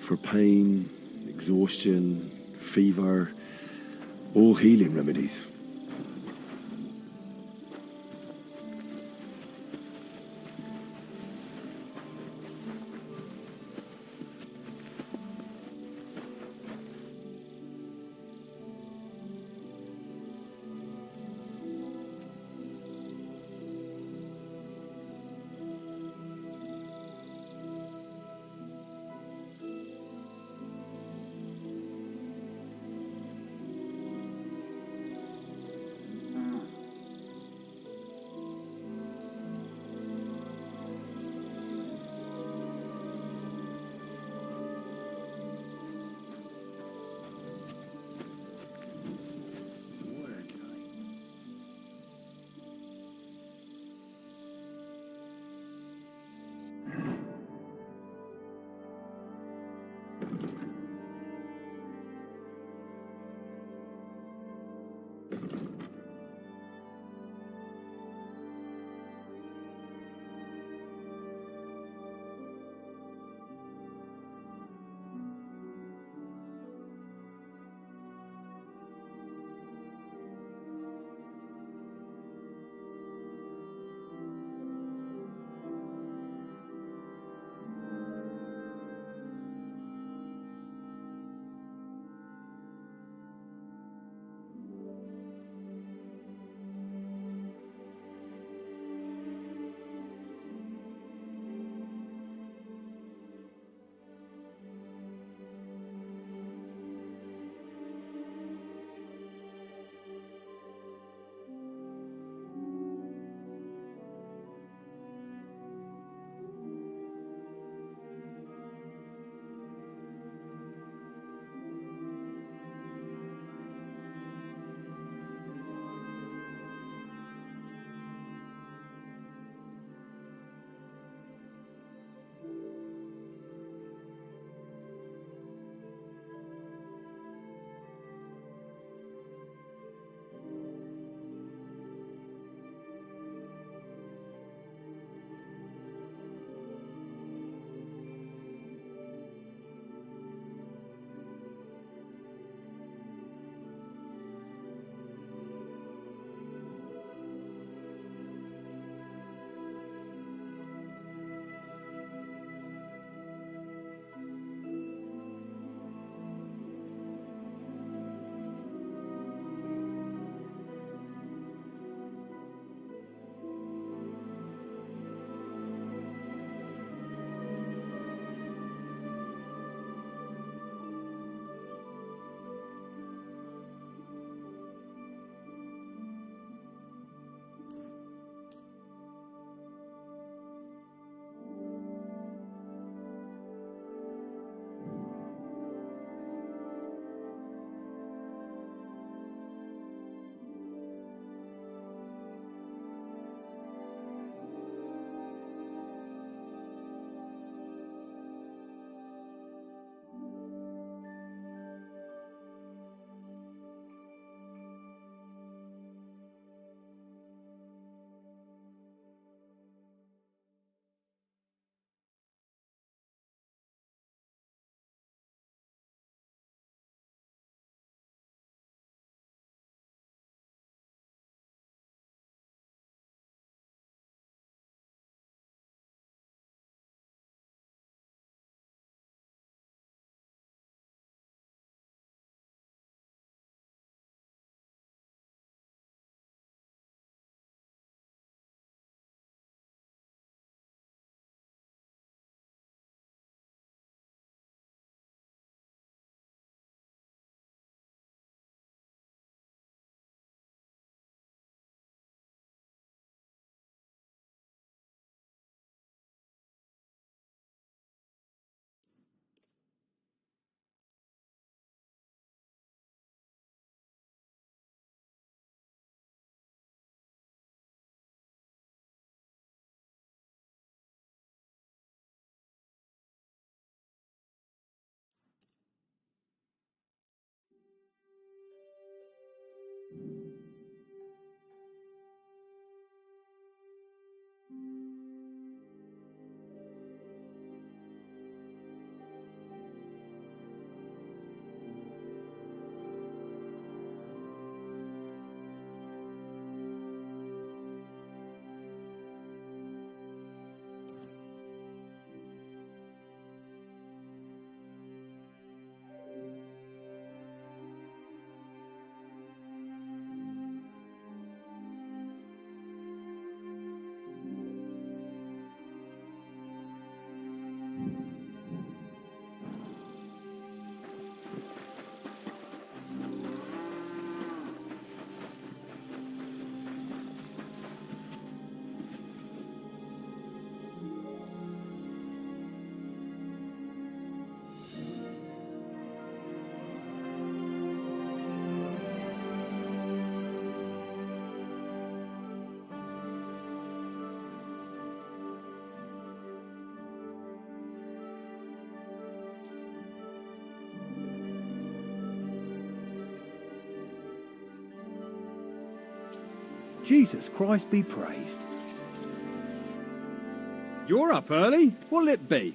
for pain, exhaustion, fever, all healing remedies. Jesus Christ be praised. You're up early. What'll it be?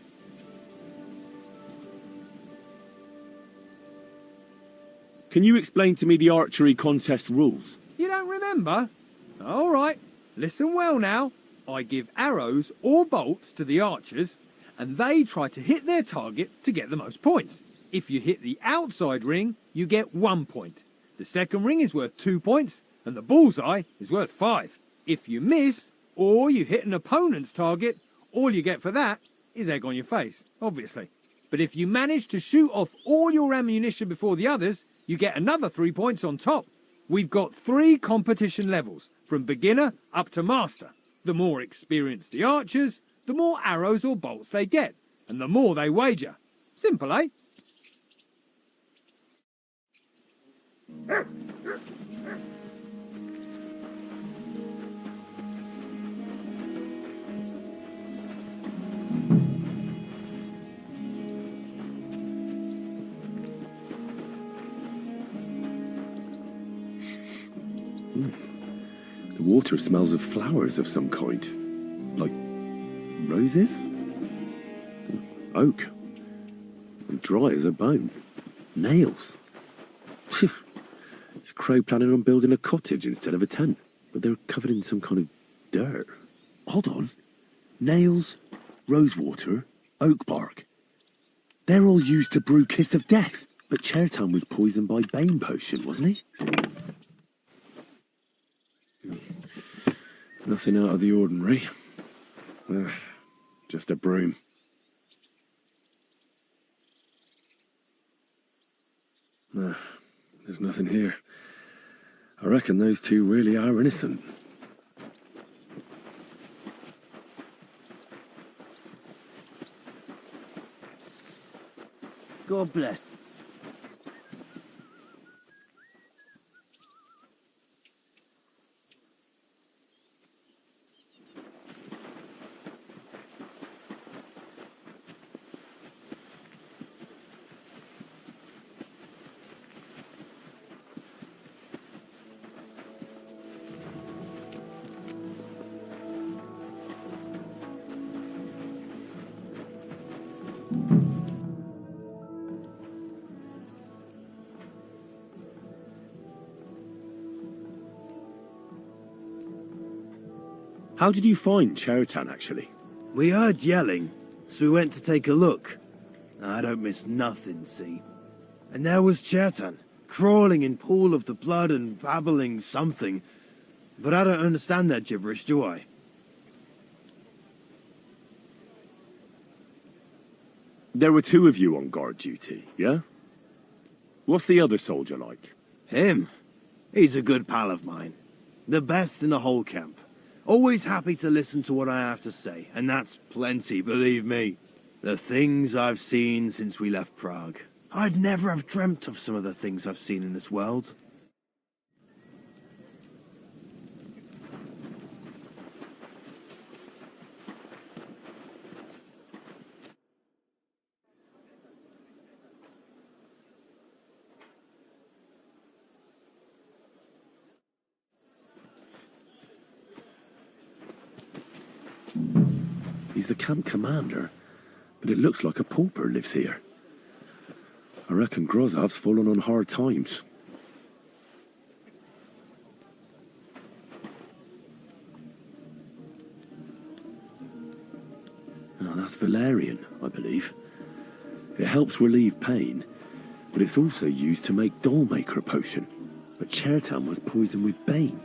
Can you explain to me the archery contest rules? You don't remember? All right. Listen well now. I give arrows or bolts to the archers, and they try to hit their target to get the most points. If you hit the outside ring, you get 1 point. The second ring is worth 2 points, and the bullseye is worth 5. If you miss, or you hit an opponent's target, all you get for that is egg on your face, obviously. But if you manage to shoot off all your ammunition before the others, you get another 3 points on top. We've got 3 competition levels, from beginner up to master. The more experienced the archers, the more arrows or bolts they get, and the more they wager. Simple, eh? The water smells of flowers of some kind. Like roses? Oak. And dry as a bone. Nails. Is Crow planning on building a cottage instead of a tent? But they're covered in some kind of dirt. Hold on. Nails, rosewater, oak bark. They're all used to brew Kiss of Death. But Chertan was poisoned by Bane potion, wasn't he? Nothing out of the ordinary. Just a broom. There's nothing here. I reckon those two really are innocent. God bless. How did you find Chertan, actually? We heard yelling, so we went to take a look. I don't miss nothing, see? And there was Chertan, crawling in pool of the blood and babbling something. But I don't understand that gibberish, do I? There were 2 of you on guard duty, yeah? What's the other soldier like? Him? He's a good pal of mine. The best in the whole camp. Always happy to listen to what I have to say, and that's plenty, believe me. The things I've seen since we left Prague. I'd never have dreamt of some of the things I've seen in this world. He's the camp commander, but it looks like a pauper lives here. I reckon Grozov's fallen on hard times. Oh, that's valerian, I believe. It helps relieve pain, but it's also used to make dollmaker potion. But Chertan was poisoned with Bane.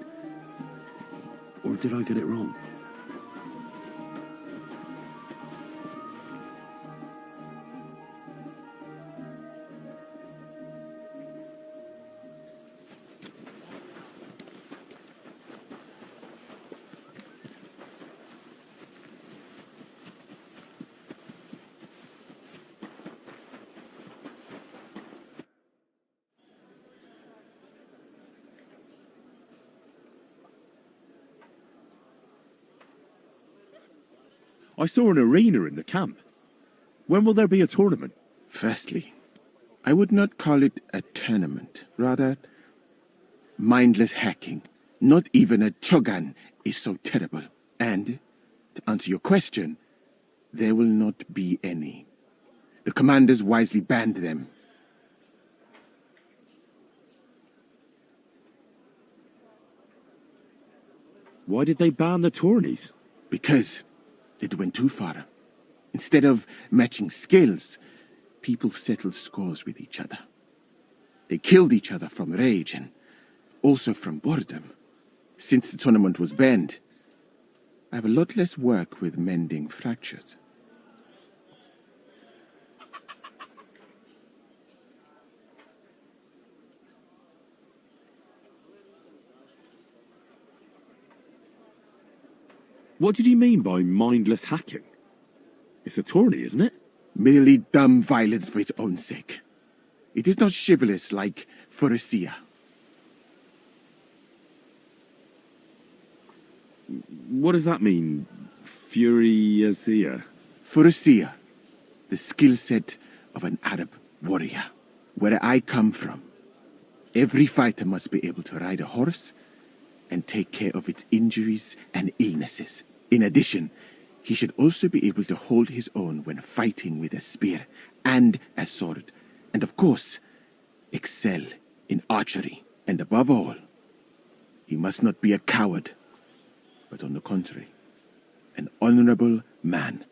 Or did I get it wrong? I saw an arena in the camp. When will there be a tournament? Firstly, I would not call it a tournament, rather mindless hacking. Not even a Chogan is so terrible. And, to answer your question, there will not be any. The commanders wisely banned them. Why did they ban the tourneys? Because it went too far. Instead of matching skills, people settled scores with each other. They killed each other from rage and also from boredom. Since the tournament was banned, I have a lot less work with mending fractures. What did you mean by mindless hacking? It's a tourney, isn't it? Merely dumb violence for its own sake. It is not chivalrous like Pharisea. What does that mean? Furiasia? Pharisea, the skill set of an Arab warrior. Where I come from, every fighter must be able to ride a horse and take care of its injuries and illnesses. In addition, he should also be able to hold his own when fighting with a spear and a sword. And of course, excel in archery. And above all, he must not be a coward, but on the contrary, an honorable man.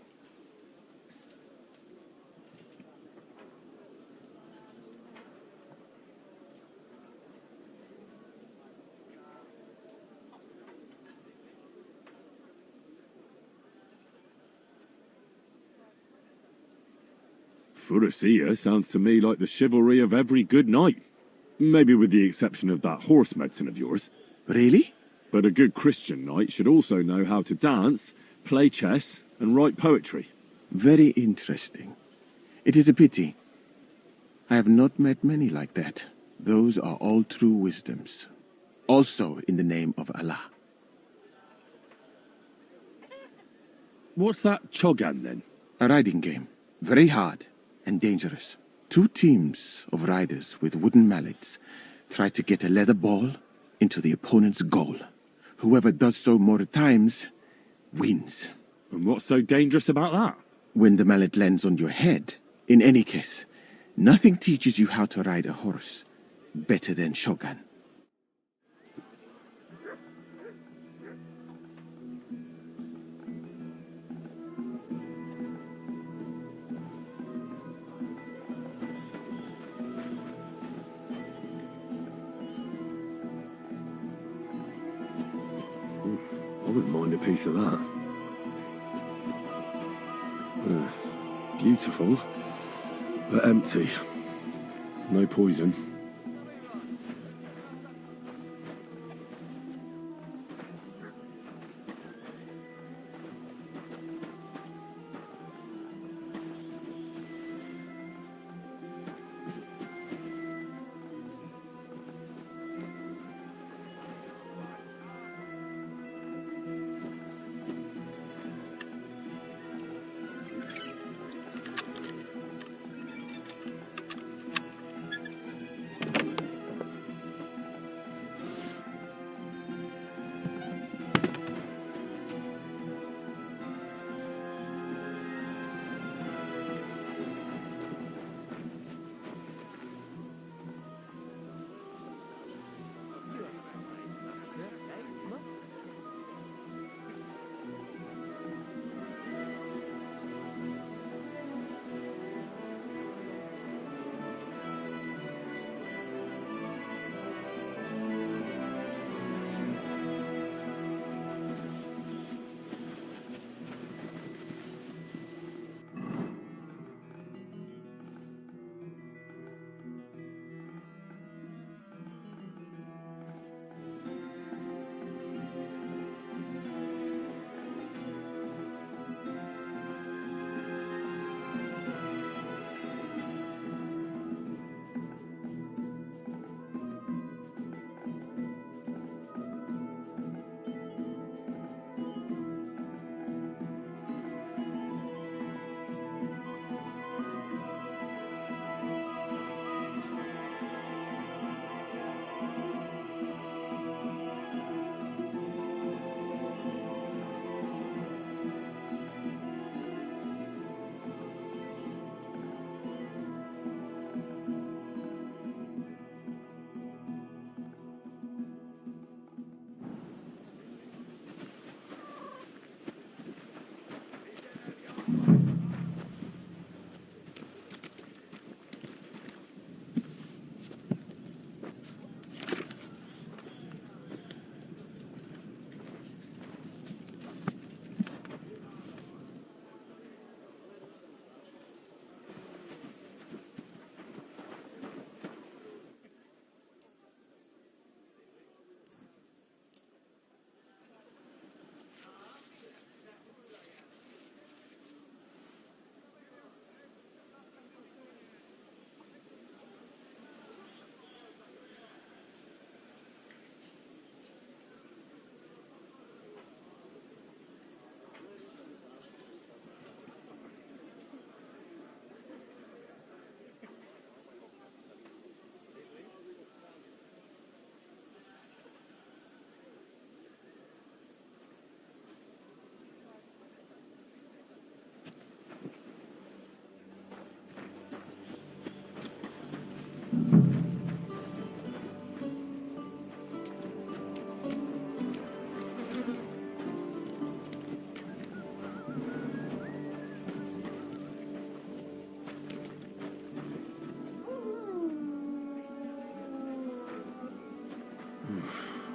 Furiasia sounds to me like the chivalry of every good knight. Maybe with the exception of that horse medicine of yours. Really? But a good Christian knight should also know how to dance, play chess, and write poetry. Very interesting. It is a pity. I have not met many like that. Those are all true wisdoms. Also in the name of Allah. What's that Chogan, then? A riding game. Very hard and dangerous. Two teams of riders with wooden mallets try to get a leather ball into the opponent's goal. Whoever does so more times wins. And what's so dangerous about that? When the mallet lands on your head, in any case, nothing teaches you how to ride a horse better than Shogun. I wouldn't mind a piece of that. Beautiful, but empty. No poison.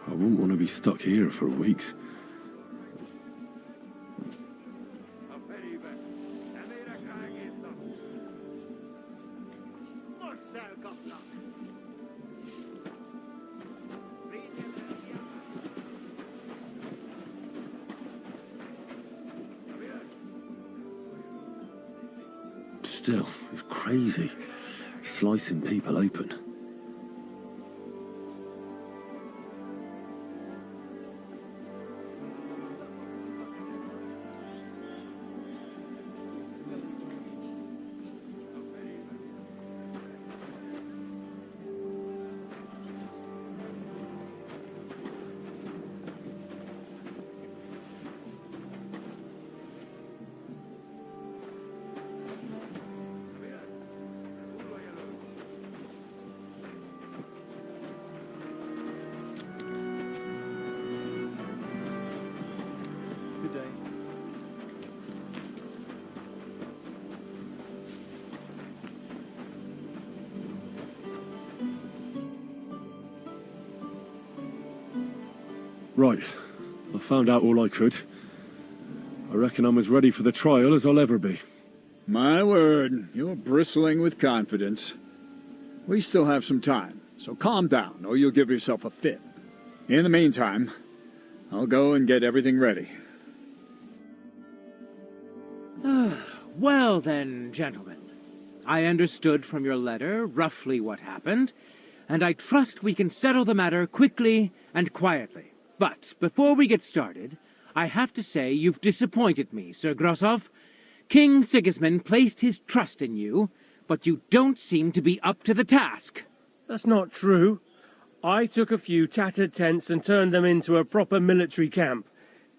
I wouldn't want to be stuck here for weeks. Still, it's crazy. Slicing people open. Good day. Right. I found out all I could. I reckon I'm as ready for the trial as I'll ever be. My word, you're bristling with confidence. We still have some time, so calm down, or you'll give yourself a fit. In the meantime, I'll go and get everything ready. Well then, gentlemen, I understood from your letter roughly what happened, and I trust we can settle the matter quickly and quietly. But before we get started, I have to say you've disappointed me, Sir Grosov. King Sigismund placed his trust in you, but you don't seem to be up to the task. That's not true. I took a few tattered tents and turned them into a proper military camp.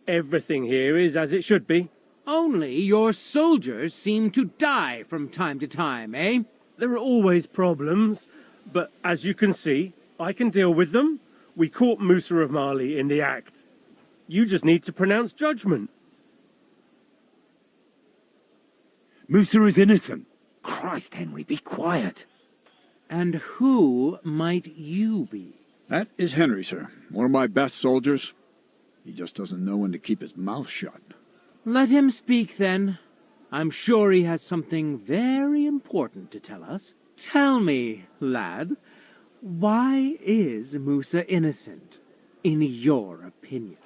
Everything here is as it should be. Only your soldiers seem to die from time to time, eh? There are always problems, but as you can see, I can deal with them. We caught Musa of Mali in the act. You just need to pronounce judgment. Musa is innocent. Christ, Henry, be quiet. And who might you be? That is Henry, sir. One of my best soldiers. He just doesn't know when to keep his mouth shut. Let him speak, then. I'm sure he has something very important to tell us. Tell me, lad, why is Musa innocent, in your opinion?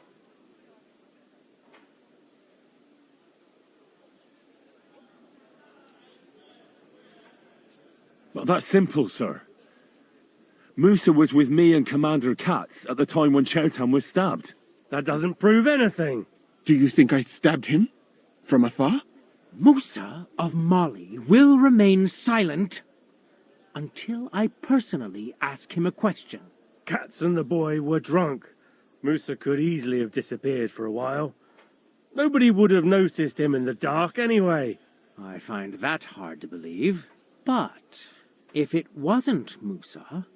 Well, that's simple, sir. Musa was with me and Commander Katz at the time when Chertan was stabbed. That doesn't prove anything. Do you think I stabbed him? From afar? Musa of Mali will remain silent until I personally ask him a question. Katz and the boy were drunk. Musa could easily have disappeared for a while. Nobody would have noticed him in the dark anyway. I find that hard to believe. But if it wasn't Musa,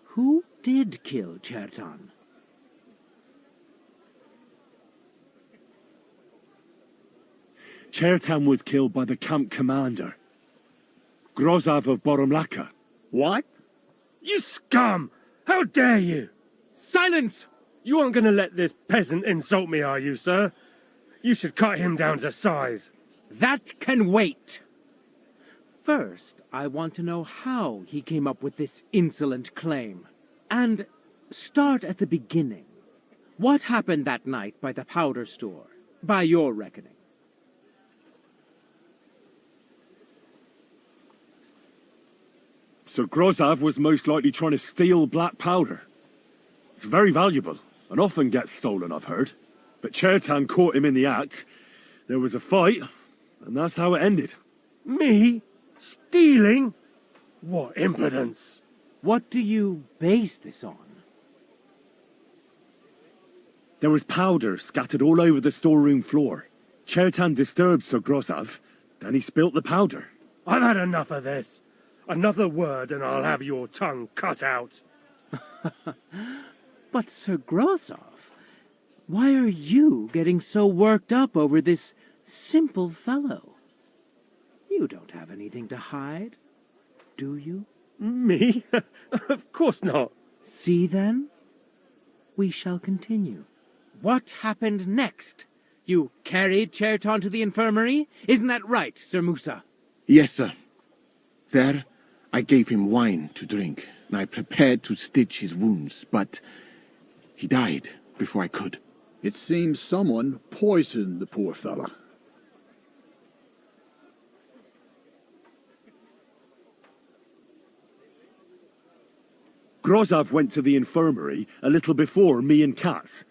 who did kill Chertan? Chertan was killed by the camp commander, Grozov of Boromlaka. What? You scum! How dare you! Silence! You aren't going to let this peasant insult me, are you, sir? You should cut him down to size. That can wait. First, I want to know how he came up with this insolent claim. And start at the beginning. What happened that night by the powder store, by your reckoning? So Grozov was most likely trying to steal black powder. It's very valuable, and often gets stolen, I've heard. But Chertan caught him in the act. There was a fight, and that's how it ended. Me? Stealing? What impudence! What do you base this on? There was powder scattered all over the storeroom floor. Chertan disturbed Sir Grozov, then he spilt the powder. I've had enough of this. Another word and I'll have your tongue cut out. But Sir Grozov, why are you getting so worked up over this simple fellow? You don't have anything to hide, do you? Me? Of course not. See then? we shall continue. What happened next? You carried Cherton to the infirmary? Isn't that right, Sir Musa? Yes, sir. There, I gave him wine to drink, and I prepared to stitch his wounds, but he died before I could. It seems someone poisoned the poor fella. Grozov went to the infirmary a little before me and Katz.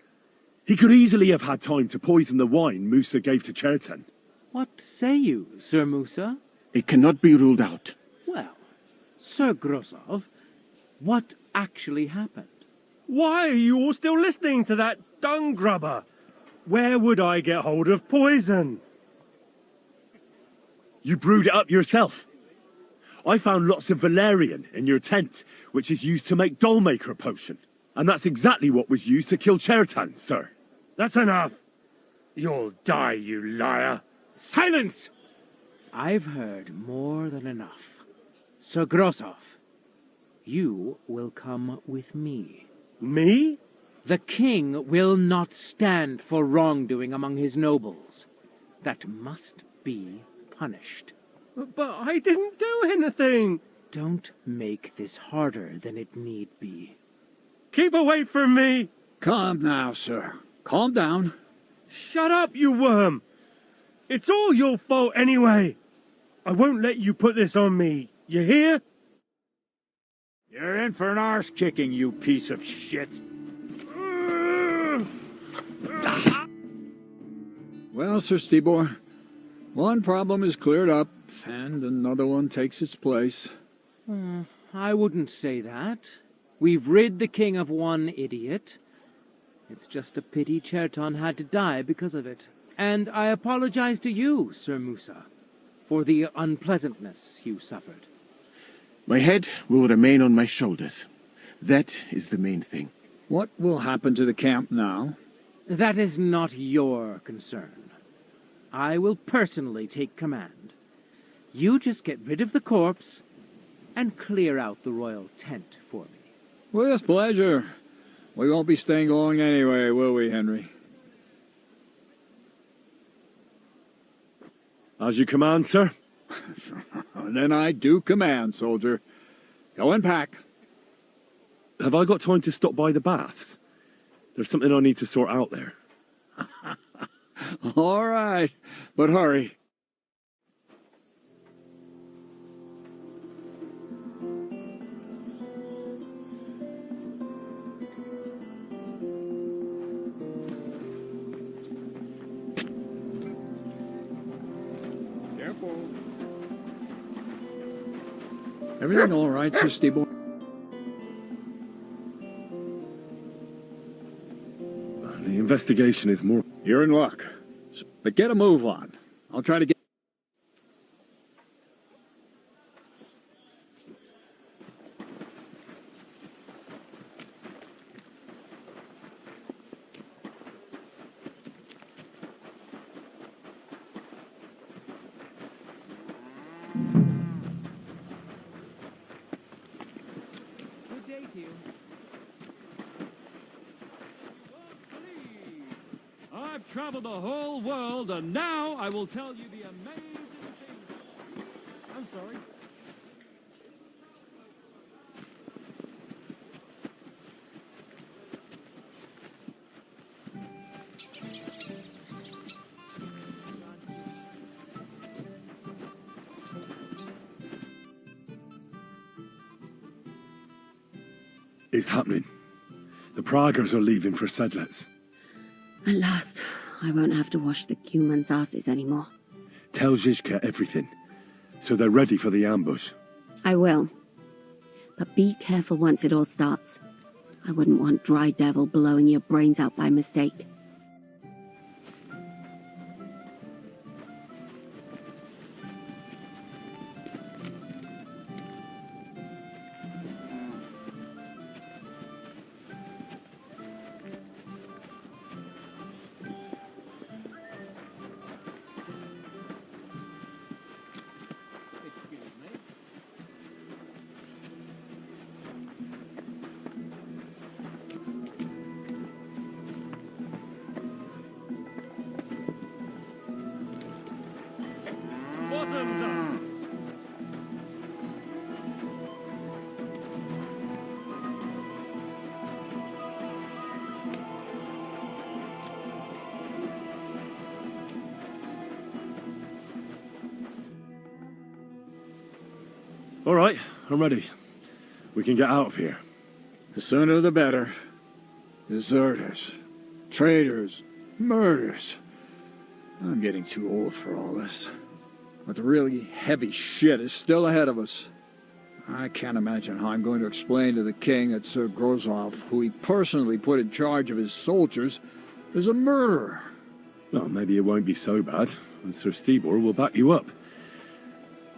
He could easily have had time to poison the wine Musa gave to Cherton. What say you, Sir Musa? It cannot be ruled out. Well, Sir Grozov, what actually happened? Why are you all still listening to that dung grubber? Where would I get hold of poison? You brewed it up yourself. I found lots of valerian in your tent, which is used to make dollmaker potion. And that's exactly what was used to kill Cherton, sir. That's enough. You'll die, you liar. Silence! I've heard more than enough. Sir Grozov, you will come with me. Me? The king will not stand for wrongdoing among his nobles. That must be punished. But I didn't do anything. Don't make this harder than it need be. Keep away from me. Calm now, sir. Calm down. Shut up, you worm. It's all your fault anyway. I won't let you put this on me. You hear? You're in for an arse kicking, you piece of shit. Well, Sir Stibor, one problem is cleared up, and another one takes its place. I wouldn't say that. We've rid the king of one idiot. It's just a pity Cherton had to die because of it. And I apologize to you, Sir Musa, for the unpleasantness you suffered. My head will remain on my shoulders. That is the main thing. What will happen to the camp now? That is not your concern. I will personally take command. You just get rid of the corpse and clear out the royal tent for me. With pleasure. We won't be staying long anyway, will we, Henry? As you command, sir. Then I do command, soldier. Go and pack. Have I got time to stop by the baths? There's something I need to sort out there. All right, but hurry. Careful. Everything all right, Sir Stibor? The investigation is more... You're in luck. But get a move on. I'll try to get... Good day to you. I've traveled the whole world, and now I will tell you the amazing things. I'm sorry. It's happening. The Praggers are leaving for Sedlets. At last, I won't have to wash the Cumans' asses anymore. Tell Zizka everything, so they're ready for the ambush. I will. But be careful once it all starts. I wouldn't want Dry Devil blowing your brains out by mistake. All right, I'm ready. We can get out of here. The sooner the better. Deserters, traitors, murders. I'm getting too old for all this. But the really heavy shit is still ahead of us. I can't imagine how I'm going to explain to the king that Sir Grozov, who he personally put in charge of his soldiers, is a murderer. Well, maybe it won't be so bad, and Sir Stibor will back you up.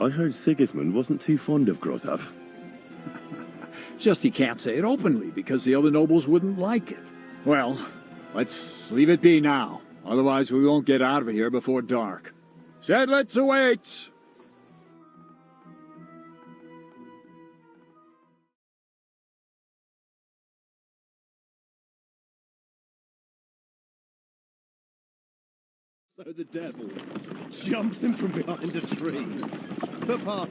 I heard Sigismund wasn't too fond of Grozov. It's just he can't say it openly because the other nobles wouldn't like it. Well, let's leave it be now. Otherwise we won't get out of here before dark. Said let's await! So the devil jumps in from behind a tree. But Pa,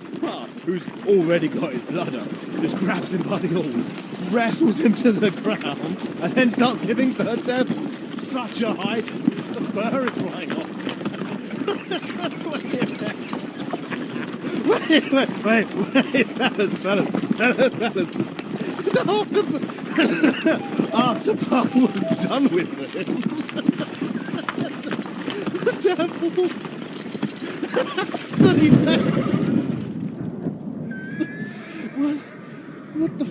who's already got his blood up, just grabs him by the horns, wrestles him to the ground, and then starts giving the devil such a hike, the fur is flying off. Wait, fellas. After Pa was done with him, the devil. So he says, what the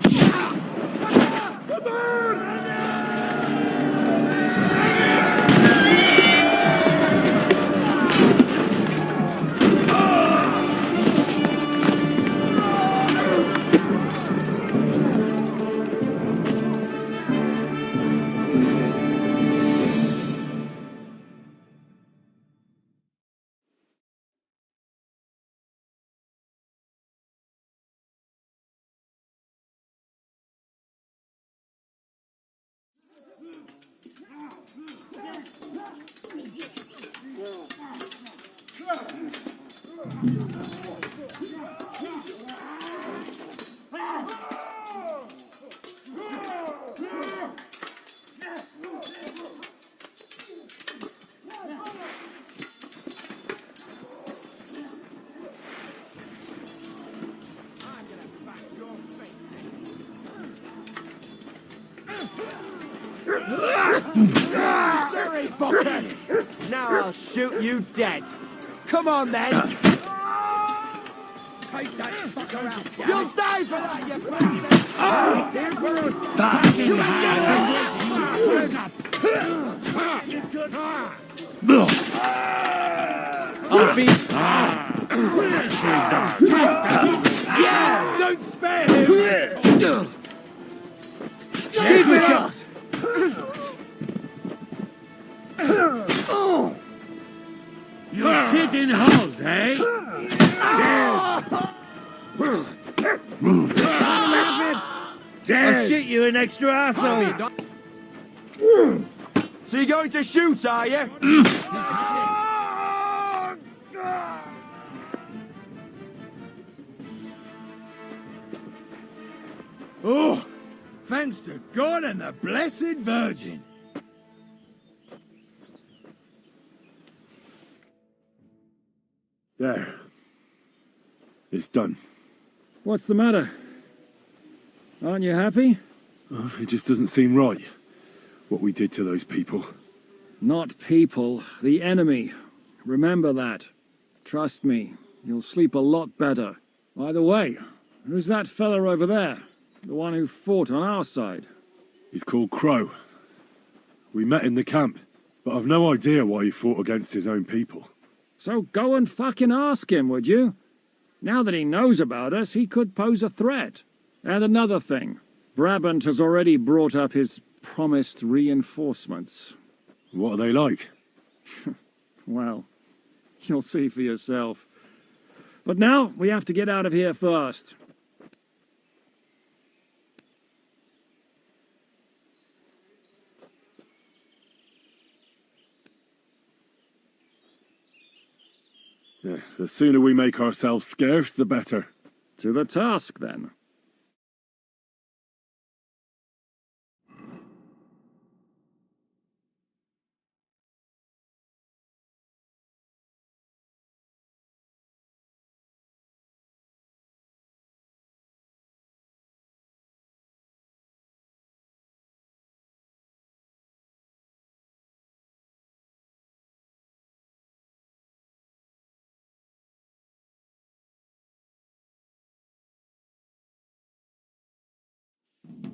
Sorry, fucker! Now I'll shoot you dead. Come on, then! Take that fucker out! You'll die for that, you bastard! I'll be... Yeah! Don't spare him! Give me that! You shit in holes, eh? I'll shit you an extra asshole! So you're going to shoot, are you? Oh, thanks to God and the Blessed Virgin. There. It's done. What's the matter? Aren't you happy? Oh, it just doesn't seem right, what we did to those people. Not people, the enemy. Remember that. Trust me, you'll sleep a lot better. By the way, who's that fella over there? The one who fought on our side? He's called Crow. We met in the camp, but I've no idea why he fought against his own people. So go and fucking ask him, would you? Now that he knows about us, he could pose a threat. And another thing, Brabant has already brought up his promised reinforcements. What are they like? Well, you'll see for yourself. But now, we have to get out of here first. Yeah, the sooner we make ourselves scarce, the better. To the task, then.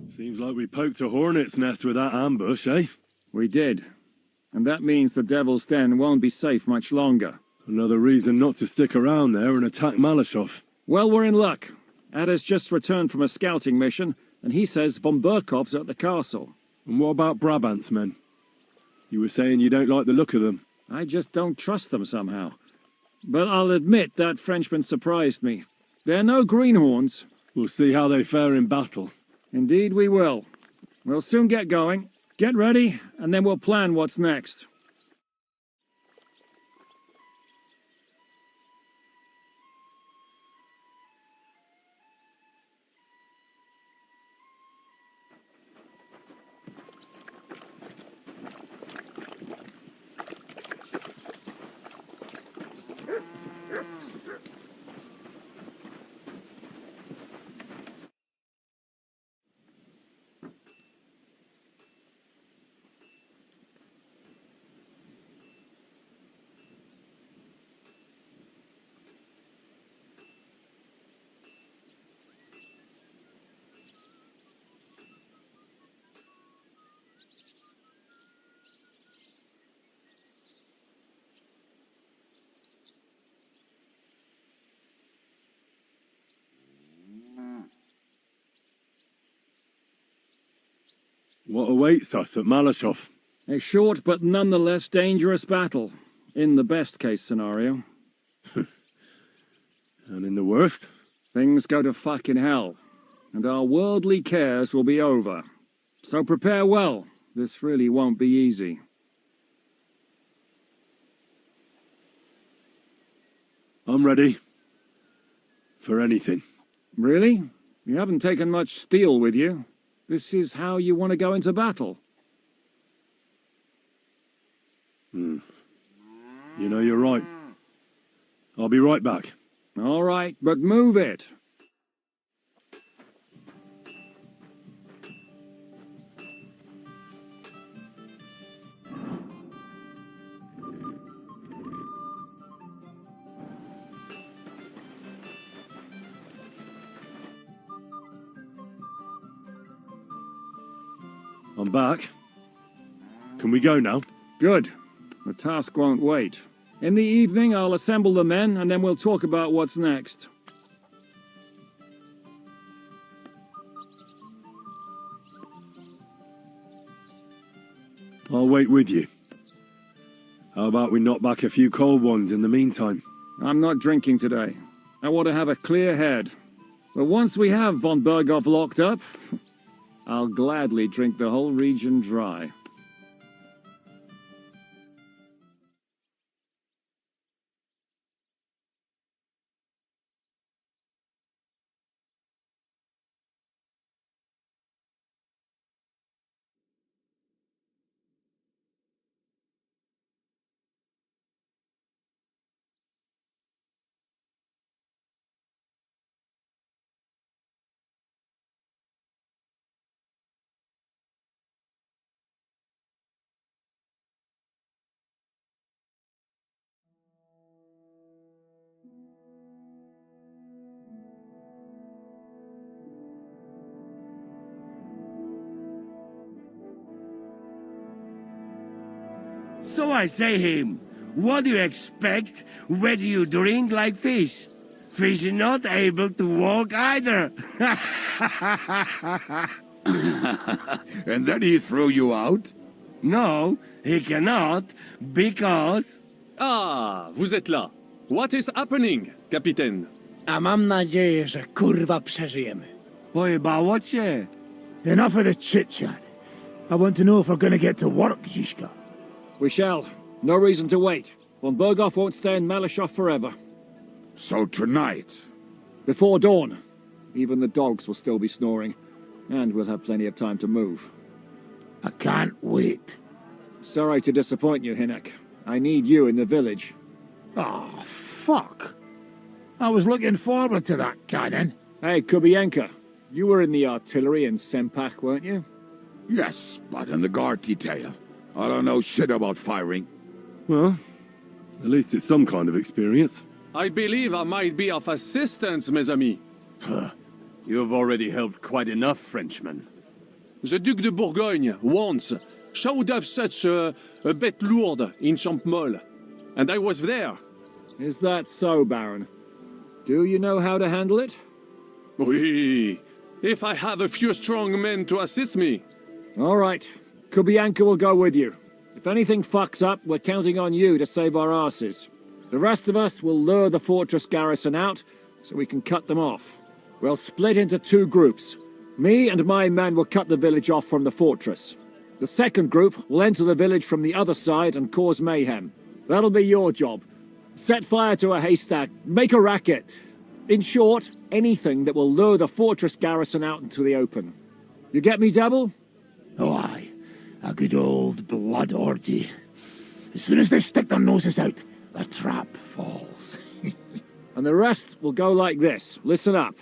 Seems like we poked a hornet's nest with that ambush, eh? We did. And that means the Devil's Den won't be safe much longer. Another reason not to stick around there and attack Malashov. Well, we're in luck. Ada's just returned from a scouting mission, and he says von Burkov's at the castle. And what about Brabant's men? You were saying you don't like the look of them. I just don't trust them somehow. But I'll admit that Frenchman surprised me. They're no greenhorns. We'll see how they fare in battle. Indeed we will. We'll soon get going. Get ready, and then we'll plan what's next. What awaits us at Malashov? A short but nonetheless dangerous battle, in the best-case scenario. And in the worst? Things go to fucking hell, and our worldly cares will be over. So prepare well. This really won't be easy. I'm ready. For anything. Really? You haven't taken much steel with you. This is how you want to go into battle? You know, you're right. I'll be right back. All right, but move it. I'm back. Can we go now? Good. The task won't wait. In the evening, I'll assemble the men, and then we'll talk about what's next. I'll wait with you. How about we knock back a few cold ones in the meantime? I'm not drinking today. I want to have a clear head. But once we have von Burgov locked up, I'll gladly drink the whole region dry. So I say him, what do you expect? Where do you drink like fish? Fish is not able to walk either. And then he threw you out? No, he cannot, because... Ah, vous êtes là. What is happening, Capitaine? A mam nadzieję, że kurwa przeżyjemy. Pojebało cię. Enough of the chit-chat. I want to know if we're gonna get to work, Zizka. We shall. No reason to wait. Von Burgov won't stay in Malashov forever. So tonight? Before dawn. Even the dogs will still be snoring. And we'll have plenty of time to move. I can't wait. Sorry to disappoint you, Hinek. I need you in the village. Oh, fuck. I was looking forward to that cannon. Hey, Kubienka. You were in the artillery in Sempak, weren't you? Yes, but in the guard detail. I don't know shit about firing. Well, at least it's some kind of experience. I believe I might be of assistance, mes amis. You've already helped quite enough, Frenchman. The Duc de Bourgogne, once, showed off such a bête lourde in Champmol. And I was there. Is that so, Baron? Do you know how to handle it? Oui, if I have a few strong men to assist me. All right. Kubianka will go with you. If anything fucks up, we're counting on you to save our asses. The rest of us will lure the fortress garrison out, so we can cut them off. We'll split into 2 groups. Me and my men will cut the village off from the fortress. The second group will enter the village from the other side and cause mayhem. That'll be your job. Set fire to a haystack, make a racket. In short, anything that will lure the fortress garrison out into the open. You get me, Devil? Oh, aye. A good old blood orgy. As soon as they stick their noses out, the trap falls. And the rest will go like this. Listen up.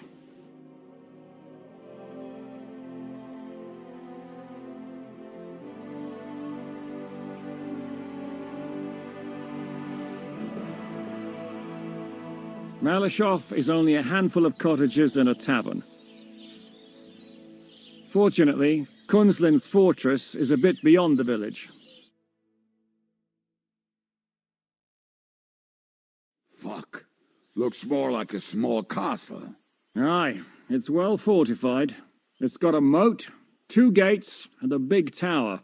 Malashov is only a handful of cottages and a tavern. Fortunately, Kunzlin's fortress is a bit beyond the village. Fuck. Looks more like a small castle. Aye, it's well fortified. It's got a moat, 2 gates, and a big tower.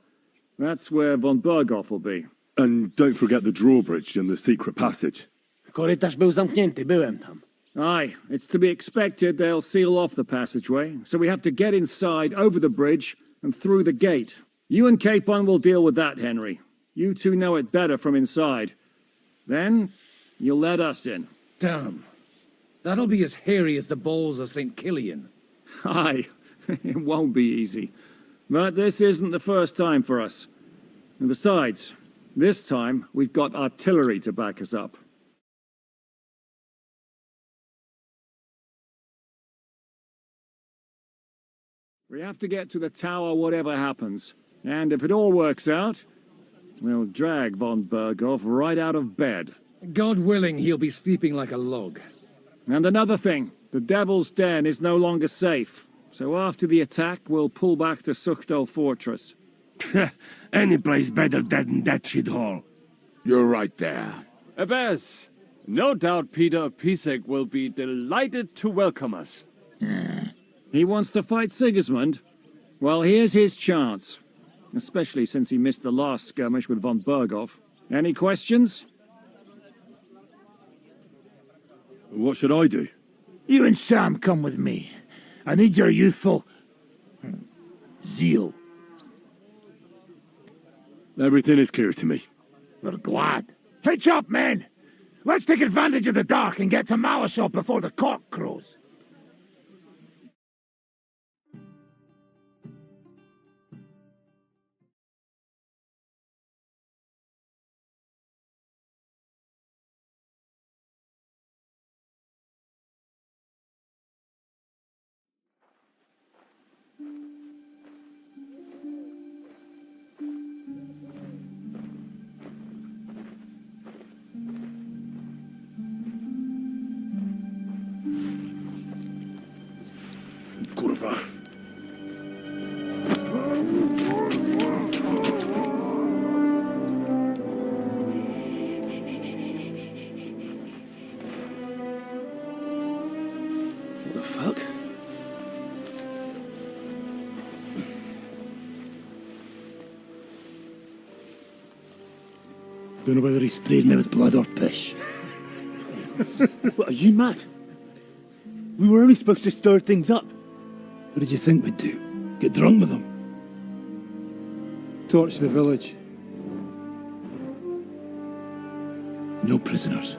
That's where von Berghoff will be. And don't forget the drawbridge and the secret passage. Korytarz był zamknięty, byłem tam. Aye, it's to be expected they'll seal off the passageway, so we have to get inside, over the bridge, and through the gate. You and Capon will deal with that, Henry. You two know it better from inside. Then, you'll let us in. Damn. That'll be as hairy as the balls of St. Killian. Aye, it won't be easy. But this isn't the first time for us. And besides, this time we've got artillery to back us up. We have to get to the tower whatever happens. And if it all works out, we'll drag von Berghoff right out of bed. God willing, he'll be sleeping like a log. And another thing, the Devil's Den is no longer safe. So after the attack, we'll pull back to Suchto Fortress. Any place better than that shithole. You're right there. Abbas, no doubt Peter Pisek will be delighted to welcome us. He wants to fight Sigismund? Well, here's his chance. Especially since he missed the last skirmish with von Berghoff. Any questions? What should I do? You and Sam come with me. I need your youthful zeal. Everything is clear to me. We're glad. Hitch up, men! Let's take advantage of the dark and get to Malashov before the cock crows. Kurwa. What the fuck? Don't know whether he sprayed me with blood or piss. What, are you mad? We were only supposed to stir things up. What did you think we'd do? Get drunk with them? Torch the village. No prisoners.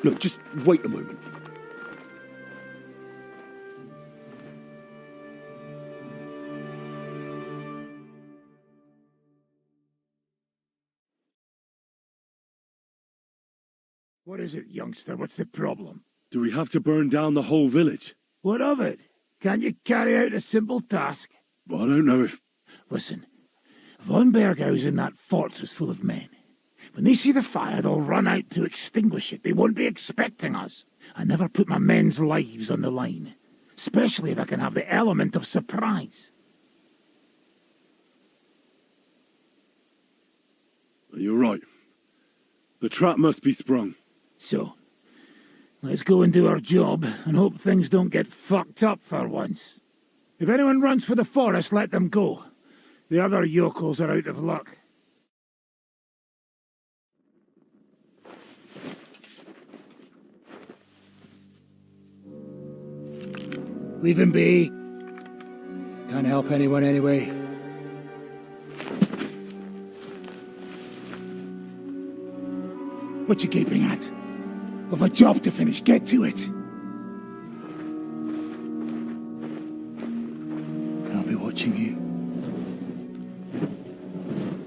Look, just wait a moment. What is it, youngster? What's the problem? Do we have to burn down the whole village? What of it? Can't you carry out a simple task? Well, I don't know if... Listen, von Bergau's in that fortress full of men. When they see the fire, they'll run out to extinguish it. They won't be expecting us. I never put my men's lives on the line. especially if I can have the element of surprise. You're right. The trap must be sprung. So, let's go and do our job and hope things don't get fucked up for once. If anyone runs for the forest, let them go. The other yokels are out of luck. Leave him be. Can't help anyone anyway. What you gaping at? We've a job to finish. Get to it. I'll be watching you.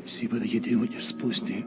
See whether you do what you're supposed to.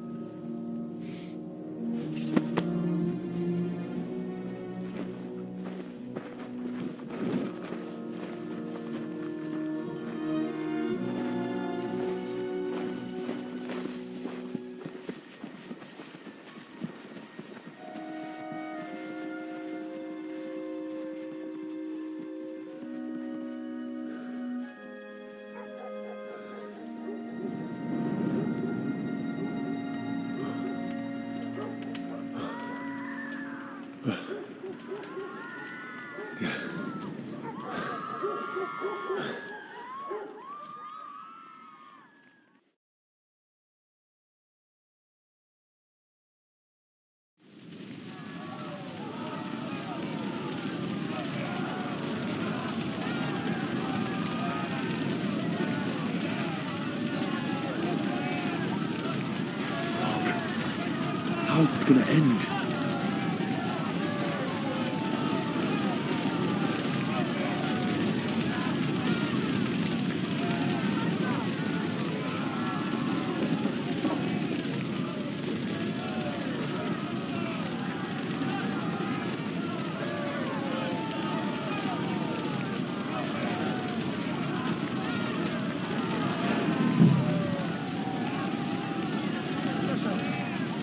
How's this gonna end?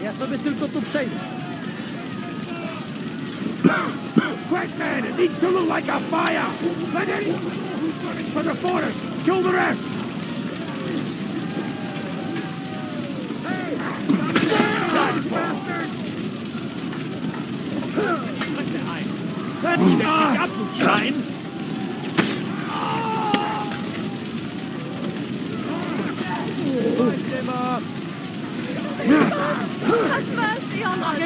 Ja sobie tylko tu przejdę. Quick, man! It needs to look like a fire! Let anyone who's running for the forest kill the rest! Up to shine. Have mercy on us!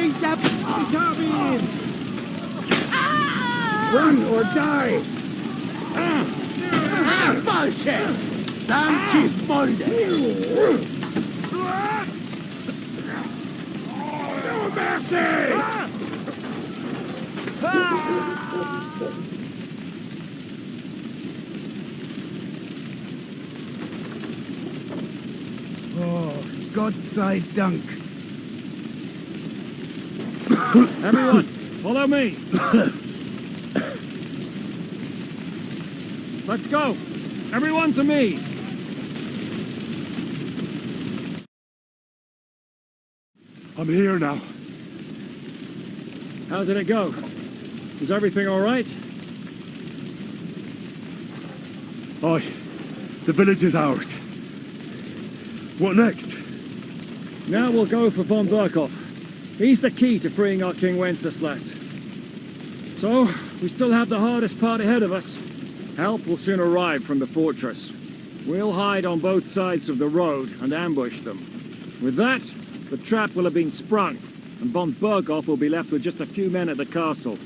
Run or die! Bullshit! Damn Chief Monday! No mercy! Oh, God sei Dank. Everyone, follow me. Let's go. Everyone to me. I'm here now. How did it go? Is everything all right? Aye. The village is ours. What next? Now we'll go for von Burkhoff. He's the key to freeing our King Wenceslas. So, we still have the hardest part ahead of us. Help will soon arrive from the fortress. We'll hide on both sides of the road and ambush them. With that, the trap will have been sprung, and von Burkhoff will be left with just a few men at the castle.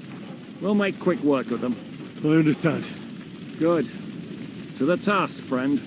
We'll make quick work of them. I understand. Good. To the task, friend.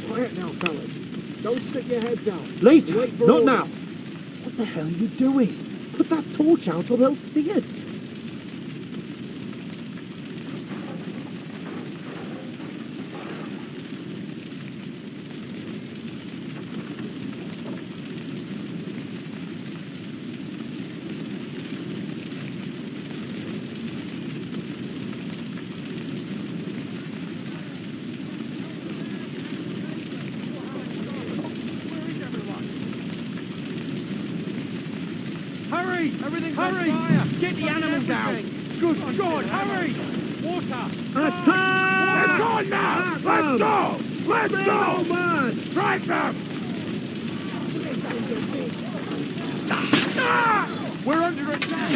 Quiet now, fellas. Don't stick your heads out. Later, Wait for not orders. now. What the hell are you doing? Put that torch out or they'll see it. Hurry! Everything's on fire! Get the animals out! Good God, hurry! Water! Attack! It's on now! Let's go! Let's go! Man! Strike them! We're under attack!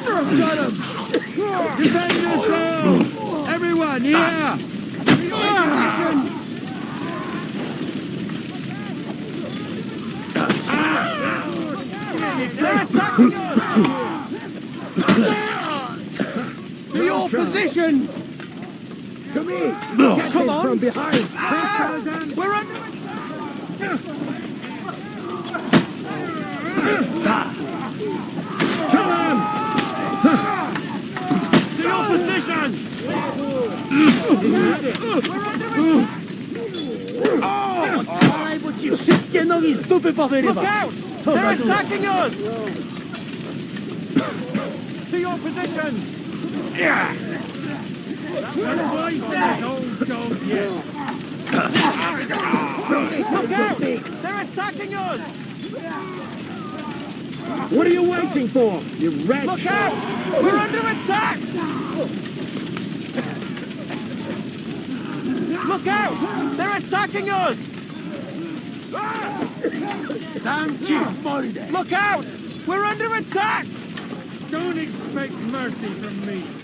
Got him! Defend yourselves! Everyone, here! They're attacking us! To your positions! Come here! Come on! From behind! We're under Come on! To your position! Look out! They're attacking us! To your positions! Look out! They're attacking us! What are you waiting for, you wretch? Look out! We're under attack! Look out! They're attacking us! Look out! We're under attack! Don't expect mercy from me.